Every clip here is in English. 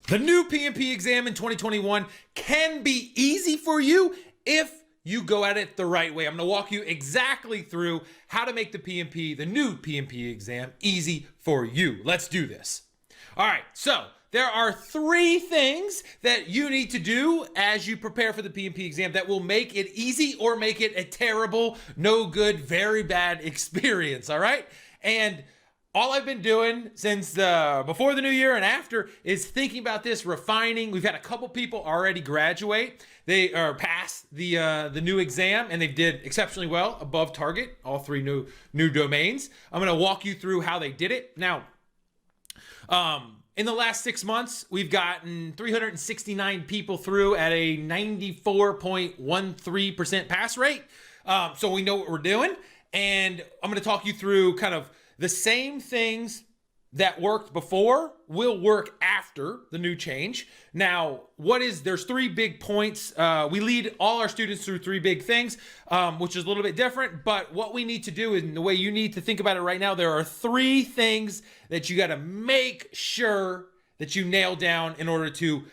The new PMP exam in 2021 can be easy for you if you go at it the right way. I'm going to walk you exactly through how to make the PMP, the new PMP exam, easy for you. Let's do this. All right, so there are 3 things that you need to do as you prepare for the PMP exam that will make it easy or make it a terrible, no good, very bad experience, all right? And all I've been doing since before the new year and after is thinking about this, refining. We've had a couple people already graduate. They are past the new exam and they did exceptionally well, above target, all 3 new domains. I'm going to walk you through how they did it. Now, in the last 6 months, we've gotten 369 people through at a 94.13% pass rate. So we know what we're doing. And I'm going to talk you through kind of the same things that worked before will work after the new change. Now, there's 3 big points. We lead all our students through 3 big things, which is a little bit different, but what we need to do is, the way you need to think about it right now, there are 3 things that you got to make sure that you nail down in order to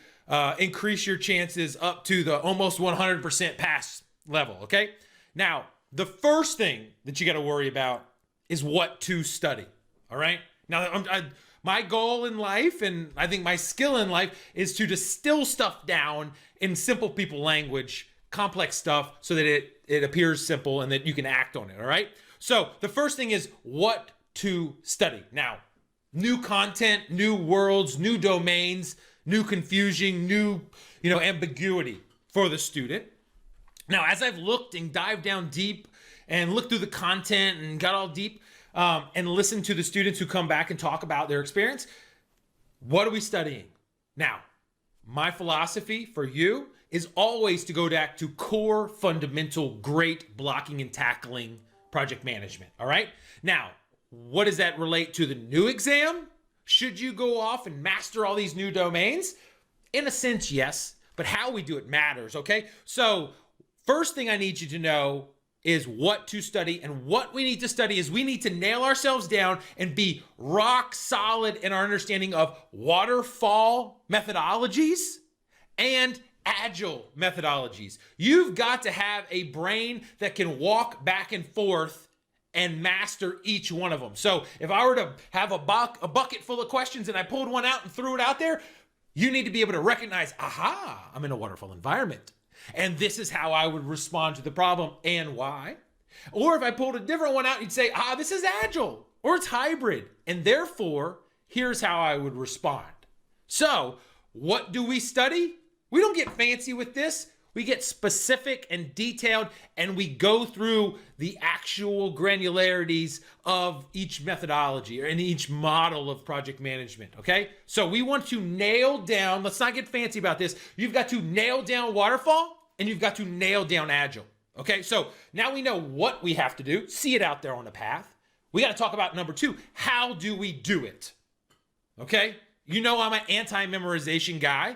increase your chances up to the almost 100% pass level, okay? Now, the first thing that you got to worry about is what to study, all right? Now, my goal in life, and I think my skill in life, is to distill stuff down in simple people language, complex stuff, so that it appears simple and that you can act on it, all right? So the first thing is what to study. Now, new content, new worlds, new domains, new confusion, new ambiguity for the student. Now, as I've looked and dived down deep and looked through the content and got all deep and listened to the students who come back and talk about their experience, what are we studying? Now, my philosophy for you is always to go back to core, fundamental, great blocking and tackling project management, all right? Now, what does that relate to the new exam? Should you go off and master all these new domains? In a sense, yes, but how we do it matters, okay? So first thing I need you to know is what to study, and what we need to study is we need to nail ourselves down and be rock solid in our understanding of waterfall methodologies and agile methodologies. You've got to have a brain that can walk back and forth and master each one of them. So if I were to have a bucket full of questions and I pulled one out and threw it out there, you need to be able to recognize, aha, I'm in a waterfall environment. And this is how I would respond to the problem and why. Or if I pulled a different one out, you'd say, this is agile or it's hybrid. And therefore, here's how I would respond. So what do we study? We don't get fancy with this. We get specific and detailed, and we go through the actual granularities of each methodology or in each model of project management, okay? So we want to nail down, let's not get fancy about this. You've got to nail down waterfall and you've got to nail down agile, okay? So now we know what we have to do, see it out there on the path. We got to talk about number 2, how do we do it, okay? You know I'm an anti-memorization guy.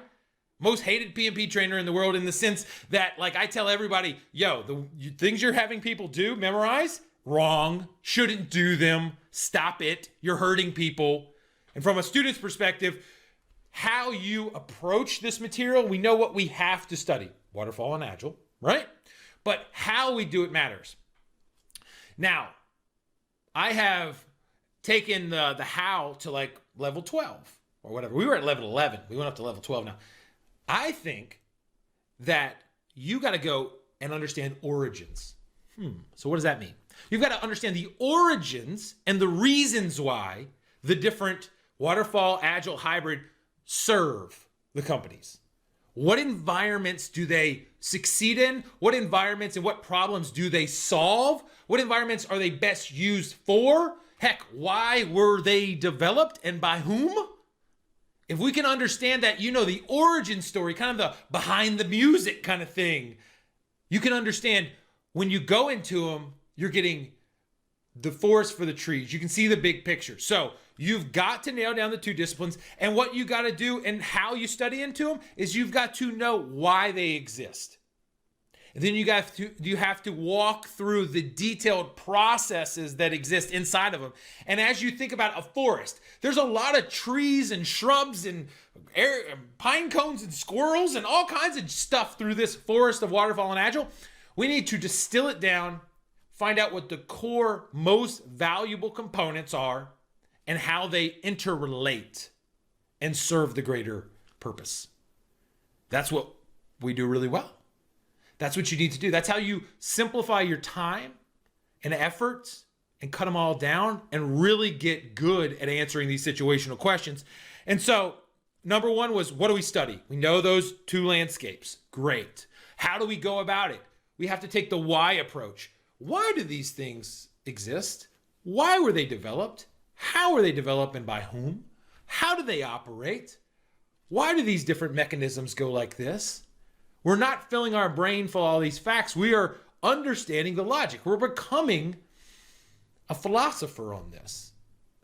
Most hated PMP trainer in the world, in the sense that, like, I tell everybody, the things you're having people do, memorize, wrong, shouldn't do them, stop it, you're hurting people. And from a student's perspective, how you approach this material, we know what we have to study, waterfall and agile, right? But how we do it matters. Now, I have taken the how to like level 12 or whatever. We were at level 11. We went up to level 12 now. I think that you got to go and understand origins. So what does that mean? You've got to understand the origins and the reasons why the different waterfall, agile, hybrid serve the companies. What environments do they succeed in? What environments and what problems do they solve? What environments are they best used for? Heck, why were they developed and by whom? If we can understand that, the origin story, kind of the behind the music kind of thing, you can understand when you go into them, you're getting the forest for the trees. You can see the big picture. So you've got to nail down the 2 disciplines. And what you got to do and how you study into them is you've got to know why they exist. And then you have to walk through the detailed processes that exist inside of them. And as you think about a forest, there's a lot of trees and shrubs and pine cones and squirrels and all kinds of stuff through this forest of Waterfall and Agile. We need to distill it down, find out what the core, most valuable components are and how they interrelate and serve the greater purpose. That's what we do really well. That's what you need to do. That's how you simplify your time and efforts and cut them all down and really get good at answering these situational questions. And so number one was, what do we study? We know those two landscapes. Great. How do we go about it? We have to take the why approach. Why do these things exist? Why were they developed? How were they developed and by whom? How do they operate? Why do these different mechanisms go like this? We're not filling our brain full of all these facts. We are understanding the logic. We're becoming a philosopher on this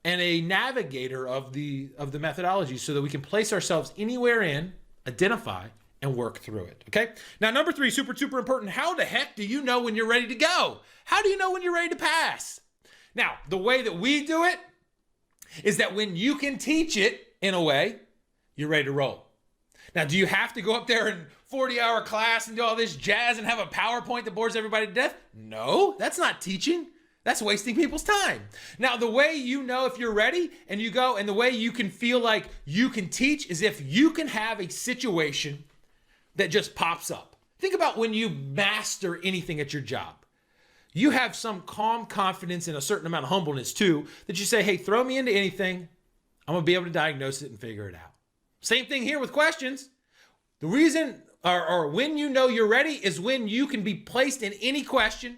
and a navigator of the methodology so that we can place ourselves anywhere in, identify, and work through it. Okay? Now, number three, super important. How the heck do you know when you're ready to go? How do you know when you're ready to pass? Now, the way that we do it is that when you can teach it in a way, you're ready to roll. Now, do you have to go up there in 40-hour class and do all this jazz and have a PowerPoint that bores everybody to death? No, that's not teaching. That's wasting people's time. Now, the way you know if you're ready and you go, and the way you can feel like you can teach is if you can have a situation that just pops up. Think about when you master anything at your job. You have some calm confidence and a certain amount of humbleness too, that you say, hey, throw me into anything. I'm gonna be able to diagnose it and figure it out. Same thing here with questions. The reason, or when you know you're ready is when you can be placed in any question,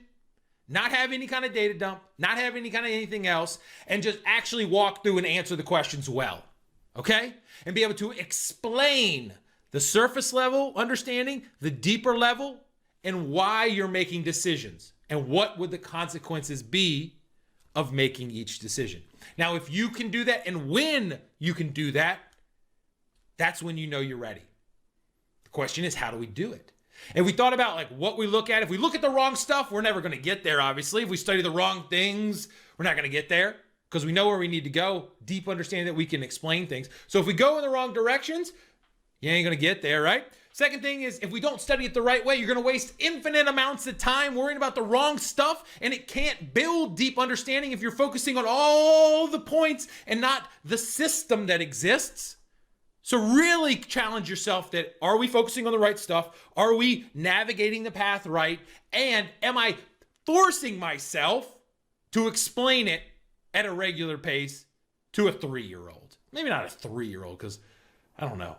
not have any kind of data dump, not have any kind of anything else, and just actually walk through and answer the questions well, okay? And be able to explain the surface level understanding, the deeper level, and why you're making decisions, and what would the consequences be of making each decision. Now, if you can do that, and when you can do that, that's when you know you're ready. The question is, how do we do it? And we thought about like what we look at. If we look at the wrong stuff, we're never going to get there, obviously. If we study the wrong things, we're not going to get there because we know where we need to go, deep understanding that we can explain things. So if we go in the wrong directions, you ain't going to get there, right? Second thing is, if we don't study it the right way, you're going to waste infinite amounts of time worrying about the wrong stuff, and it can't build deep understanding if you're focusing on all the points and not the system that exists. So really challenge yourself that, are we focusing on the right stuff? Are we navigating the path right? And am I forcing myself to explain it at a regular pace to a 3-year-old? Maybe not a 3-year-old, because I don't know.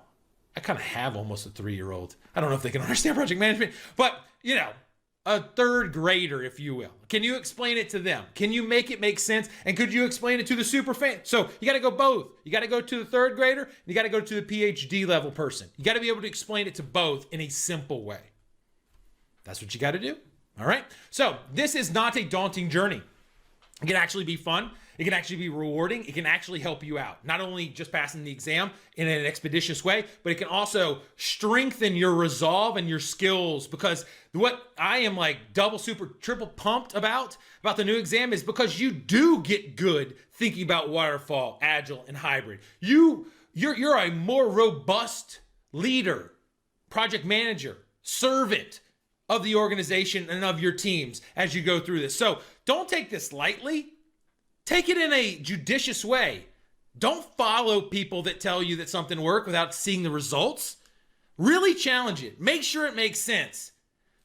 I kind of have almost a 3-year-old. I don't know if they can understand project management, but you know, a 3rd grader, if you will. Can you explain it to them? Can you make it make sense? And could you explain it to the super fan? So you got to go both. You got to go to the 3rd grader, and you got to go to the PhD level person. You got to be able to explain it to both in a simple way. That's what you got to do. All right. So this is not a daunting journey. It can actually be fun. It can actually be rewarding. It can actually help you out. Not only just passing the exam in an expeditious way, but it can also strengthen your resolve and your skills, because what I am like double, super, triple pumped about the new exam is because you do get good thinking about waterfall, agile, and hybrid. You're a more robust leader, project manager, servant of the organization and of your teams as you go through this. So don't take this lightly. Take it in a judicious way. Don't follow people that tell you that something worked without seeing the results. Really challenge it. Make sure it makes sense.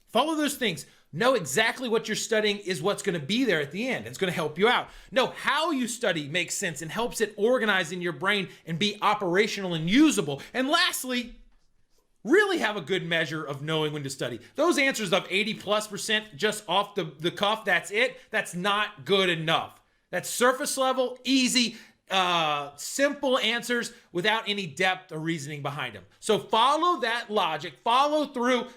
Follow those things. Know exactly what you're studying is what's going to be there at the end. It's going to help you out. Know how you study makes sense and helps it organize in your brain and be operational and usable. And lastly, really have a good measure of knowing when to study. Those answers of 80+% just off the cuff, that's it. That's not good enough. That's surface level, easy, simple answers without any depth or reasoning behind them. So follow that logic, follow through,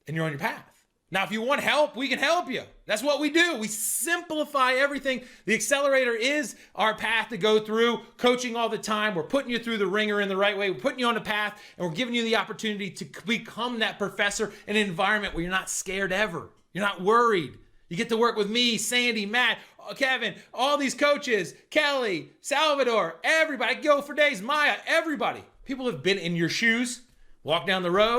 and you're on your path. Now, if you want help, we can help you. That's what we do. We simplify everything. The accelerator is our path to go through, coaching all the time. We're putting you through the ringer in the right way. We're putting you on the path, and we're giving you the opportunity to become that professor in an environment where you're not scared ever. You're not worried. You get to work with me, Sandy, Matt, Kevin, all these coaches, Kelly, Salvador, everybody. I go for days, Maya, everybody. People have been in your shoes, walk down the road.